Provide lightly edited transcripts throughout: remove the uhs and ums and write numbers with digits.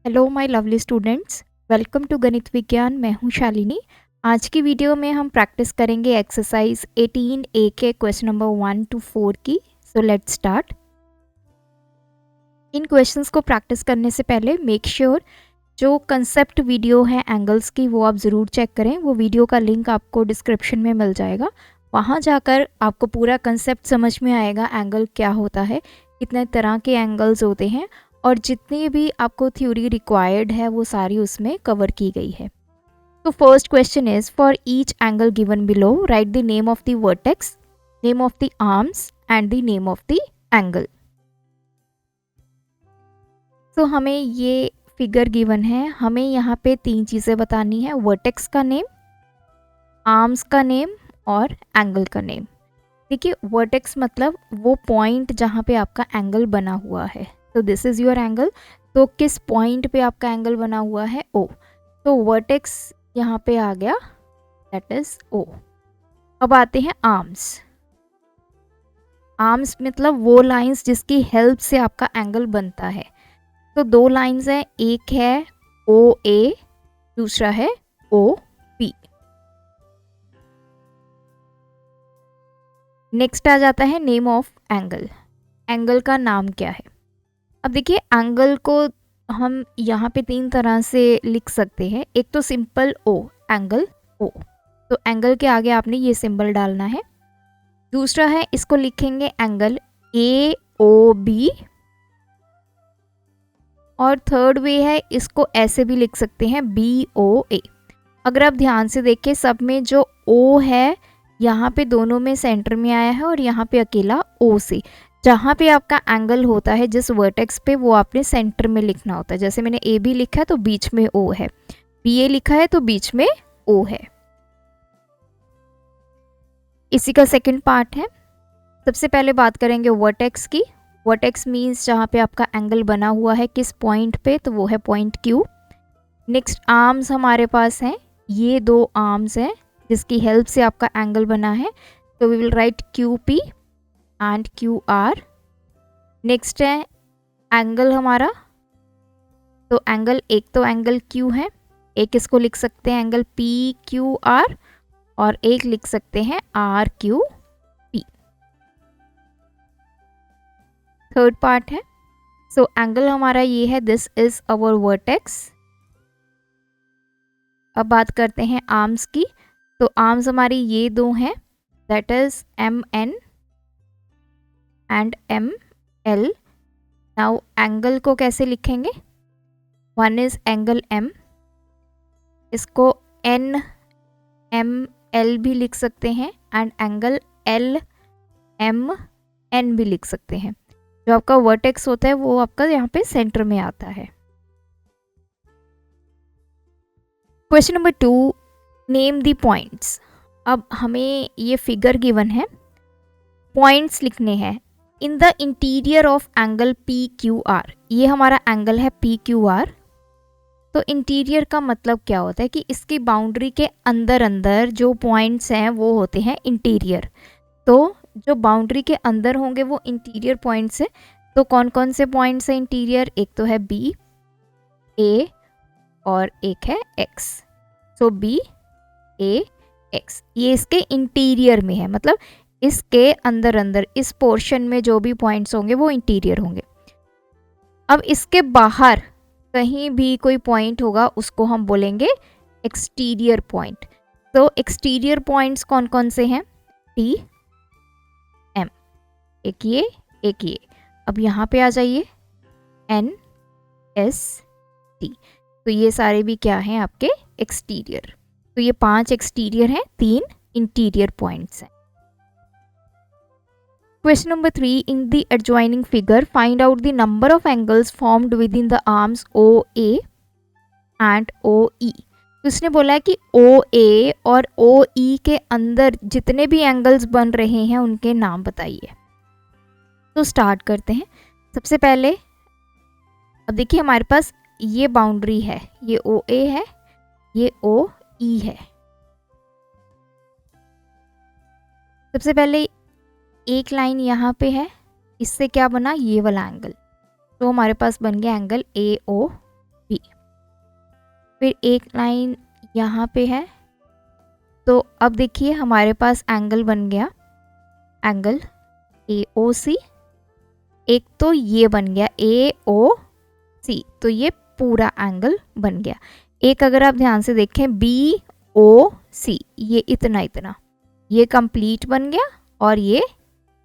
Hello my lovely students, welcome to Ganit Vigyan. मैं हूं शालिनी। आज की वीडियो में हम प्रैक्टिस करेंगे एक्सरसाइज 18A के क्वेश्चन नंबर 1 to 4 की। So let's start. In questions को प्रैक्टिस करने से पहले मेक श्योर जो कंसेप्ट वीडियो है एंगल्स की वो आप ज़रूर चेक करें। वो वीडियो का लिंक आपको डिस्क्रिप्शन में मिल जाएगा। वहाँ जाकर आपको पूरा कंसेप्ट समझ में आएगा, एंगल क्या होता है, कितने तरह के एंगल्स होते हैं और जितनी भी आपको थ्योरी रिक्वायर्ड है वो सारी उसमें कवर की गई है। तो first question is for each angle given below right the name of the vertex, name of the arms and the name of the angle. तो हमें ये फिगर गिवन है, हमें यहाँ पे तीन चीज़ें बतानी है, वर्टेक्स का नेम, आर्म्स का नेम और एंगल का नेम। देखिए वर्टेक्स मतलब वो पॉइंट जहाँ पे आपका एंगल बना हुआ है। तो दिस इज़ योर एंगल। तो किस पॉइंट पे आपका एंगल बना हुआ है? ओ। तो वर्टेक्स यहाँ पे आ गया, दैट इज ओ। अब आते हैं आर्म्स। आर्म्स मतलब वो लाइंस जिसकी हेल्प से आपका एंगल बनता है। तो दो लाइंस हैं, एक है ओ ए, दूसरा है ओ पी। नेक्स्ट आ जाता है नेम ऑफ एंगल। एंगल का नाम क्या है? अब देखिए एंगल को हम यहाँ पे तीन तरह से लिख सकते हैं। एक तो सिंपल ओ, एंगल ओ, तो एंगल के आगे आपने ये सिंबल डालना है। दूसरा है इसको लिखेंगे एंगल ए ओ बी, और थर्ड वे है इसको ऐसे भी लिख सकते हैं बी ओ ए। अगर आप ध्यान से देखें सब में जो ओ है यहाँ पे दोनों में सेंटर में आया है और यहाँ पे अकेला ओ से। जहाँ पे आपका एंगल होता है जिस वर्टेक्स पे वो आपने सेंटर में लिखना होता है। जैसे मैंने ए बी लिखा है तो बीच में ओ है, बी ए लिखा है तो बीच में ओ है। इसी का सेकंड पार्ट है। सबसे पहले बात करेंगे वर्टेक्स की। वर्टेक्स मीन्स जहाँ पे आपका एंगल बना हुआ है किस पॉइंट पे, तो वो है पॉइंट क्यू। नेक्स्ट आर्म्स हमारे पास हैं, ये दो आर्म्स हैं जिसकी हेल्प से आपका एंगल बना है। तो we will write Q P and Q R. Next है एंगल हमारा, तो एंगल एक तो एंगल क्यू है, एक इसको लिख सकते हैं एंगल पी क्यू आर और एक लिख सकते हैं R Q P. Third part है, सो एंगल हमारा ये है, दिस इज अवर वर्टेक्स। अब बात करते हैं आर्म्स की। तो आर्म्स हमारी ये दो हैं, that is M N and M L. Now angle को कैसे लिखेंगे? वन इज एंगल एम, इसको एन एम एल भी लिख सकते हैं and angle L M N भी लिख सकते हैं। जो आपका वर्टेक्स होता है वो आपका यहाँ पे सेंटर में आता है। Question number 2, name the points. अब हमें ये फिगर गिवन है, पॉइंट्स लिखने हैं in the interior of angle P Q R. ये हमारा एंगल है पी क्यू आर। तो इंटीरियर का मतलब क्या होता है कि इसकी बाउंड्री के अंदर अंदर जो पॉइंट्स हैं वो होते हैं इंटीरियर। तो जो बाउंड्री के अंदर होंगे वो इंटीरियर पॉइंट्स हैं। तो कौन कौन से पॉइंट्स हैं इंटीरियर? एक तो है बी, ए और एक है एक्स। सो बी ए एक्स, ये इसके इंटीरियर में है, मतलब इसके अंदर अंदर इस पोर्शन में जो भी पॉइंट्स होंगे वो इंटीरियर होंगे। अब इसके बाहर कहीं भी कोई पॉइंट होगा उसको हम बोलेंगे एक्सटीरियर पॉइंट। तो एक्सटीरियर पॉइंट्स कौन कौन से हैं? टी एम, एक ये एक ये। अब यहाँ पे आ जाइए एन एस टी। तो ये सारे भी क्या हैं? आपके एक्सटीरियर। तो ये 5 एक्सटीरियर हैं, 3 इंटीरियर पॉइंट्स हैं। Question number 3, in the adjoining figure find out the number of angles formed within the arms OA and OE। तो इसने बोला है कि OA और OE के अंदर जितने भी एंगल्स बन रहे हैं उनके नाम बताइए। तो स्टार्ट करते हैं। सबसे पहले अब देखिए हमारे पास ये बाउंड्री है, ये OA है, ये OE है। सबसे पहले एक लाइन यहाँ पे है, इससे क्या बना? ये वाला एंगल। तो हमारे पास बन गया एंगल ए ओ। बी। फिर एक लाइन यहाँ पे है, तो अब देखिए हमारे पास एंगल बन गया, एंगल AOC। एक तो ये बन गया AOC, तो ये पूरा एंगल बन गया। एक अगर आप ध्यान से देखें BOC, ये इतना इतना, ये कंप्लीट बन गया और ये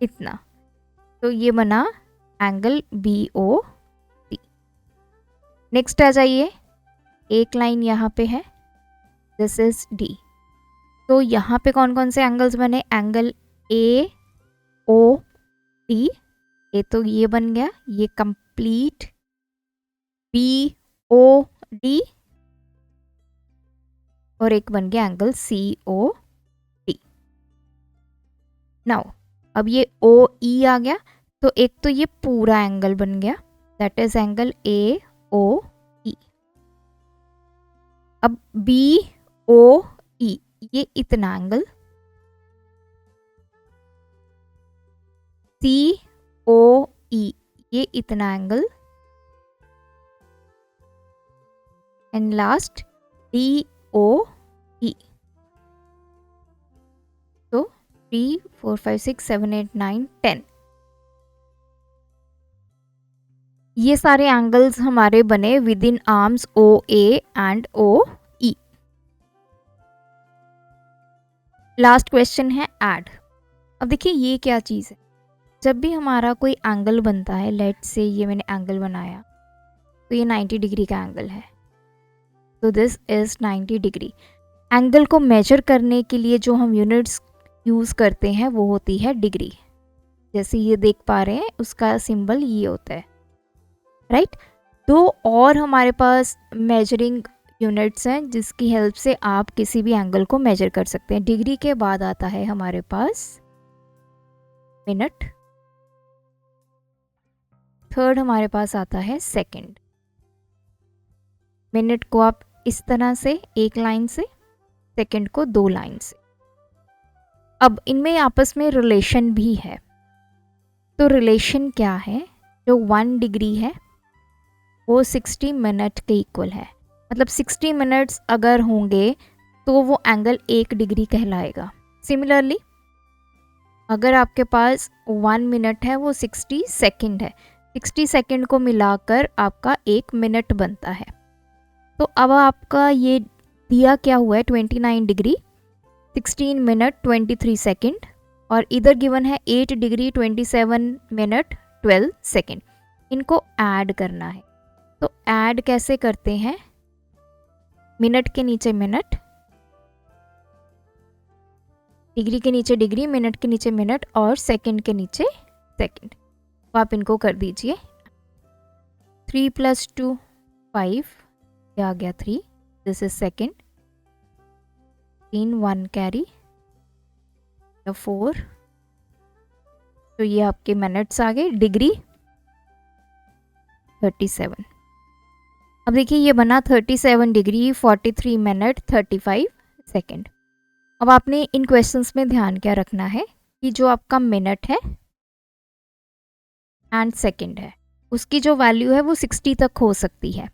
इतना, तो ये बना एंगल BOC। नेक्स्ट आ जाइए, एक लाइन यहाँ पे है, दिस इज D। तो यहाँ पे कौन कौन से एंगल्स बने, एंगल AOD, ये तो ये बन गया, ये कंप्लीट BOD, और एक बन गया एंगल COD। नाउ अब ये OE आ गया, तो एक तो ये पूरा एंगल बन गया, दैट इज एंगल AOE। अब BOE, ये इतना एंगल, COE, ये इतना एंगल, एंड लास्ट DOE। तो 3, 4, 5, 6, 7, 8, 9, 10, ये सारे एंगल्स हमारे बने with in arms OA and OE। Last question है ऐड। अब देखिए ये क्या चीज़ है, जब भी हमारा कोई एंगल बनता है, लेट्स से ये मैंने एंगल बनाया, तो ये 90 डिग्री का एंगल है, तो दिस इज 90 डिग्री। एंगल को मेजर करने के लिए जो हम यूनिट्स यूज़ करते हैं वो होती है डिग्री। जैसे ये देख पा रहे हैं, उसका सिंबल ये होता है, राइट। दो और हमारे पास मेजरिंग यूनिट्स हैं जिसकी हेल्प से आप किसी भी एंगल को मेजर कर सकते हैं। डिग्री के बाद आता है हमारे पास मिनट, थर्ड हमारे पास आता है सेकंड। मिनट को आप इस तरह से एक लाइन से, सेकंड को 2 लाइन से। अब इनमें आपस में रिलेशन भी है, तो रिलेशन क्या है, जो 1 डिग्री है वो 60 मिनट के इक्वल है, मतलब 60 मिनट्स अगर होंगे तो वो एंगल 1 डिग्री कहलाएगा। सिमिलरली अगर आपके पास 1 मिनट है वो 60 सेकंड है, 60 सेकंड को मिलाकर आपका 1 मिनट बनता है। तो अब आपका ये दिया क्या हुआ है, 29 डिग्री 16 मिनट 23 सेकंड, और इधर गिवन है 8 डिग्री 27 मिनट 12 सेकंड। इनको ऐड करना है, तो ऐड कैसे करते हैं, मिनट के नीचे मिनट, डिग्री के नीचे डिग्री, मिनट के नीचे मिनट, और सेकंड के नीचे सेकंड। तो आप इनको कर दीजिए, 3 + 2 5, ये आ गया 3, दिस इज सेकंड, 3 1 कैरी, 4, तो ये आपके मिनट्स आ गए, डिग्री 37। अब देखिए ये बना 37 डिग्री 43 मिनट 35 सेकंड। अब आपने इन क्वेश्चंस में ध्यान क्या रखना है कि जो आपका मिनट है एंड सेकंड है, उसकी जो वैल्यू है वो 60 तक हो सकती है।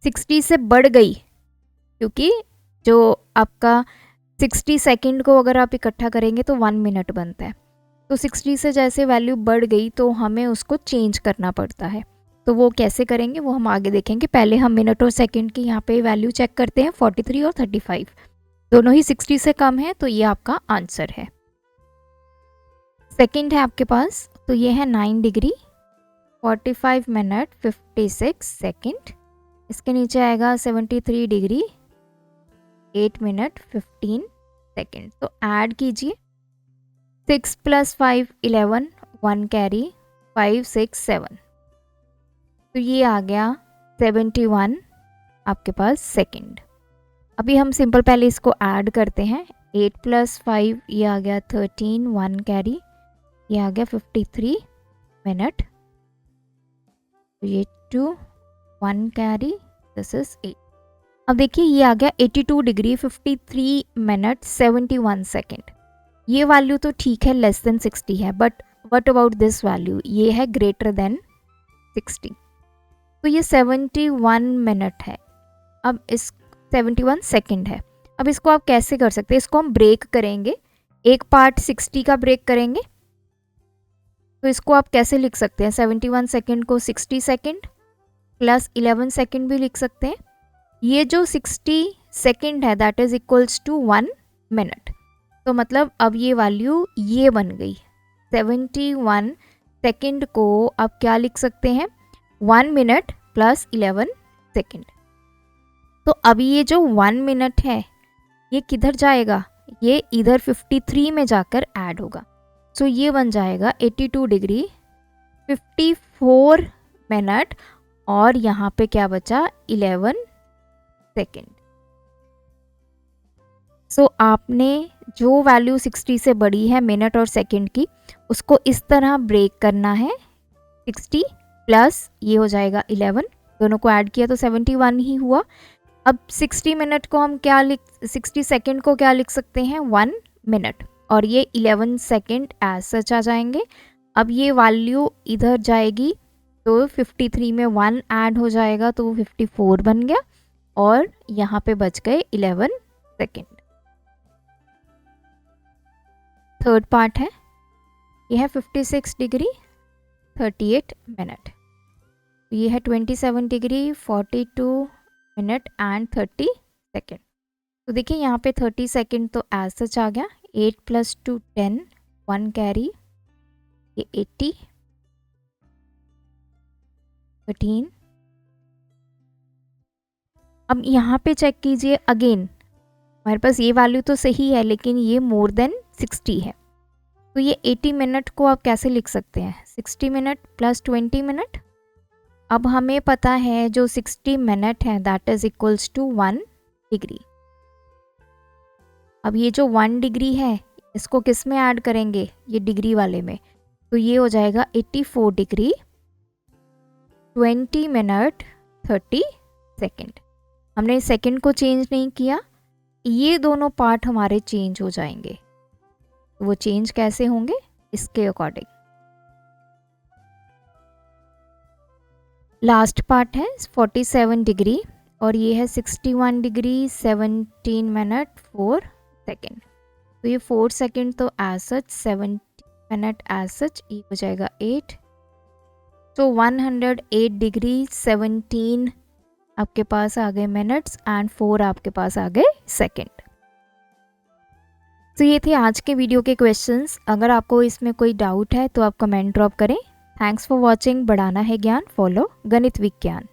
60 से बढ़ गई, क्योंकि जो आपका 60 सेकंड को अगर आप इकट्ठा करेंगे तो 1 मिनट बनता है, तो 60 से जैसे वैल्यू बढ़ गई तो हमें उसको चेंज करना पड़ता है। तो वो कैसे करेंगे वो हम आगे देखेंगे। पहले हम मिनट और सेकंड की यहाँ पे वैल्यू चेक करते हैं। 43 और 35 दोनों ही 60 से कम है, तो ये आपका आंसर है। सेकंड है आपके पास, तो ये है 9 डिग्री 45 मिनट 56 सेकंड। इसके नीचे आएगा 73 डिग्री 8 मिनट 15 सेकंड। तो ऐड कीजिए, 6 + 5 11, 1 कैरी, 5 6 7, तो ये आ गया 71 आपके पास सेकंड। अभी हम सिंपल पहले इसको ऐड करते हैं, 8 + 5 ये आ गया 13, 1 कैरी, ये आ गया 53 मिनट, तो ये 2 1 कैरी, दिस इज 8। अब देखिए ये आ गया 82 डिग्री 53 मिनट 71 सेकंड। ये वैल्यू तो ठीक है, लेस देन 60 है, but what about this value, ये है ग्रेटर देन 60। तो ये 71 मिनट है, अब इस 71 सेकंड है। अब इसको आप कैसे कर सकते हैं, इसको हम ब्रेक करेंगे, एक पार्ट 60 का ब्रेक करेंगे। तो इसको आप कैसे लिख सकते हैं, 71 सेकंड को 60 सेकंड प्लस 11 सेकंड भी लिख सकते हैं। ये जो 60 सेकंड है that is equals to 1 minute. तो मतलब अब ये वैल्यू ये बन गई, 71 सेकंड को आप क्या लिख सकते हैं, 1 मिनट प्लस 11 सेकंड। तो अभी ये जो 1 मिनट है ये किधर जाएगा, ये इधर 53 में जाकर ऐड होगा। सो ये बन जाएगा 82 डिग्री 54 मिनट और यहाँ पे क्या बचा 11 सेकेंड। सो आपने जो वैल्यू 60 से बड़ी है मिनट और सेकंड की, उसको इस तरह ब्रेक करना है, 60 प्लस ये हो जाएगा 11, दोनों को ऐड किया तो 71 ही हुआ। अब 60 मिनट को हम क्या 60 सेकंड को क्या लिख सकते हैं, 1 मिनट, और ये 11 सेकंड एज सच आ जाएंगे। अब ये वैल्यू इधर जाएगी तो 53 में 1 ऐड हो जाएगा तो 54 बन गया और यहाँ पे बच गए 11 सेकंड। थर्ड पार्ट है, ये है 56 डिग्री 38 मिनट, ये है 27 डिग्री 42 मिनट एंड 30 सेकेंड। तो देखिए यहाँ पे 30 सेकेंड तो एज सच आ गया, 8 + 2 10, 1 कैरी, ये 80, 13। अब यहाँ पे चेक कीजिए अगेन, हमारे पास ये वैल्यू तो सही है लेकिन ये मोर देन 60 है, तो ये 80 मिनट को आप कैसे लिख सकते हैं, 60 मिनट प्लस 20 मिनट। अब हमें पता है जो 60 मिनट है that is equals to 1 degree. अब ये जो 1 डिग्री है इसको किस में ऐड करेंगे, ये डिग्री वाले में, तो ये हो जाएगा 84 डिग्री 20 मिनट 30 सेकेंड। हमने सेकेंड को चेंज नहीं किया, ये दोनों पार्ट हमारे चेंज हो जाएंगे। वो चेंज कैसे होंगे, इसके अकॉर्डिंग। लास्ट पार्ट है 47 डिग्री और ये है 61 डिग्री 17 मिनट 4 सेकेंड। तो ये 4 सेकेंड तो as such, 70 minute as such, ये हो जाएगा 8। तो 108 डिग्री 17 आपके पास आ गए मिनट्स एंड 4 आपके पास आ गए सेकेंड। तो ये थे आज के वीडियो के क्वेश्चंस। अगर आपको इसमें कोई डाउट है तो आप कमेंट ड्रॉप करें। Thanks for watching. बढ़ाना है ज्ञान, फॉलो गणित विज्ञान।